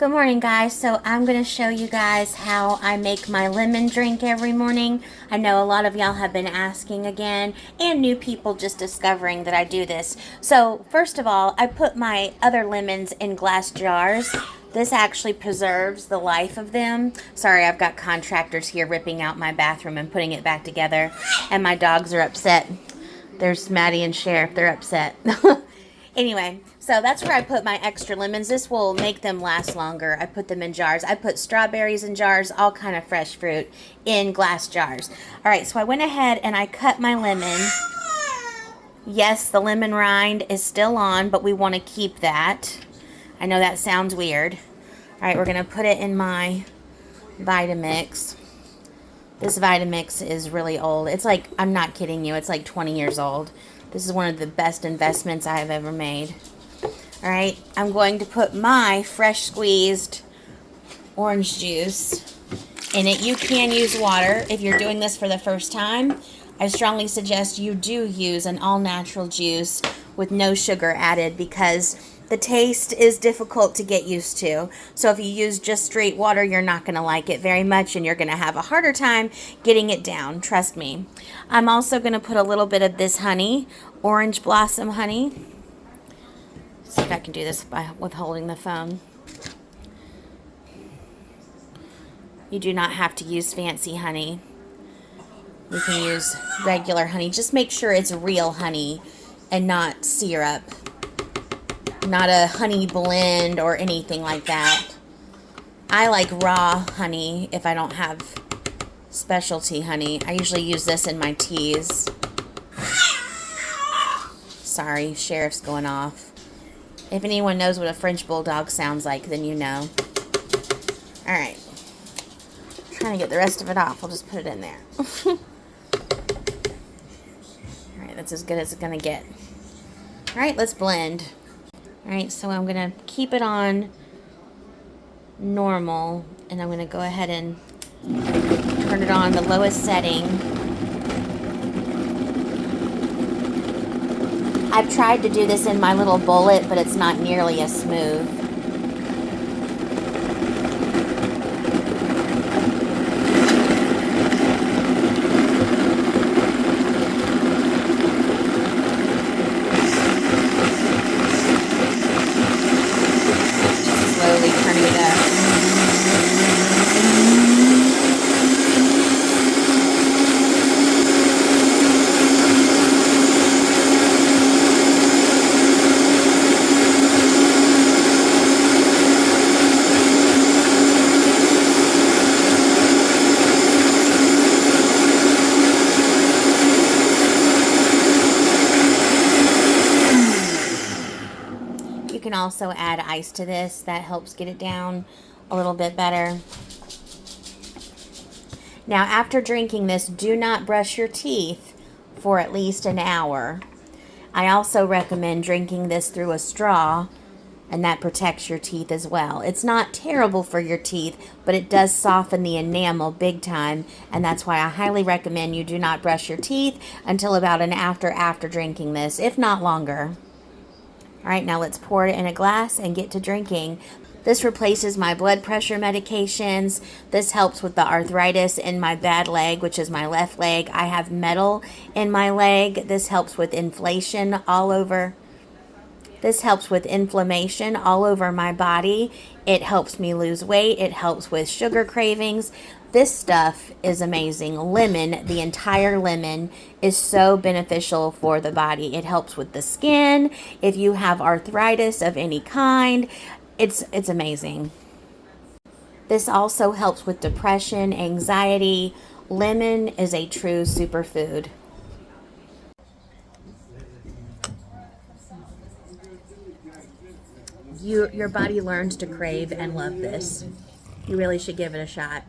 Good morning, guys. So I'm going to show you guys how I make my lemon drink every morning. I know a lot of y'all have been asking again, and new people just discovering that I do this. So first of all, I put my other lemons in glass jars. This actually preserves the life of them. Sorry, I've got contractors here ripping out my bathroom and putting it back together, and my dogs are upset. There's Maddie and Sheriff. They're upset. Anyway, so that's where I put my extra lemons. This will make them last longer. I put them in jars. I put strawberries in jars, all kind of fresh fruit in glass jars. All right, so I went ahead and I cut my lemon. Yes, the lemon rind is still on, but we want to keep that. I know that sounds weird. All right, we're going to put it in my Vitamix. This Vitamix is really old. It's like, I'm not kidding you, it's like 20 years old. This is one of the best investments I have ever made. All right, I'm going to put my fresh squeezed orange juice in it. You can use water if you're doing this for the first time. I strongly suggest you do use an all-natural juice with no sugar added because the taste is difficult to get used to. So if you use just straight water, you're not going to like it very much and you're going to have a harder time getting it down. Trust me. I'm also going to put a little bit of this honey, orange blossom honey. See if I can do this by holding the phone. You do not have to use fancy honey. You can use regular honey. Just make sure it's real honey and not syrup. Not a honey blend or anything like that. I like raw honey if I don't have specialty honey. I usually use this in my teas. Sorry, Sheriff's going off. If anyone knows what a French bulldog sounds like, then you know. Alright. Trying to get the rest of it off. We'll just put it in there. Alright, that's as good as it's going to get. Alright, let's blend. Alright, so I'm going to keep it on normal, and I'm going to go ahead and turn it on the lowest setting. I've tried to do this in my little bullet, but it's not nearly as smooth. You can also add ice to this. That helps get it down a little bit better. Now, after drinking this, do not brush your teeth for at least an hour. I also recommend drinking this through a straw, and that protects your teeth as well. It's not terrible for your teeth, but it does soften the enamel big time, and that's why I highly recommend you do not brush your teeth until about an hour after drinking this, if not longer. All right, now let's pour it in a glass and get to drinking. This replaces my blood pressure medications. This helps with the arthritis in my bad leg, which is my left leg. I have metal in my leg. This helps with inflammation all over. This helps with inflammation all over my body. It helps me lose weight. It helps with sugar cravings. This stuff is amazing. Lemon, the entire lemon, is so beneficial for the body. It helps with the skin. If you have arthritis of any kind, it's amazing. This also helps with depression, anxiety. Lemon is a true superfood. Your body learns to crave and love this. You really should give it a shot.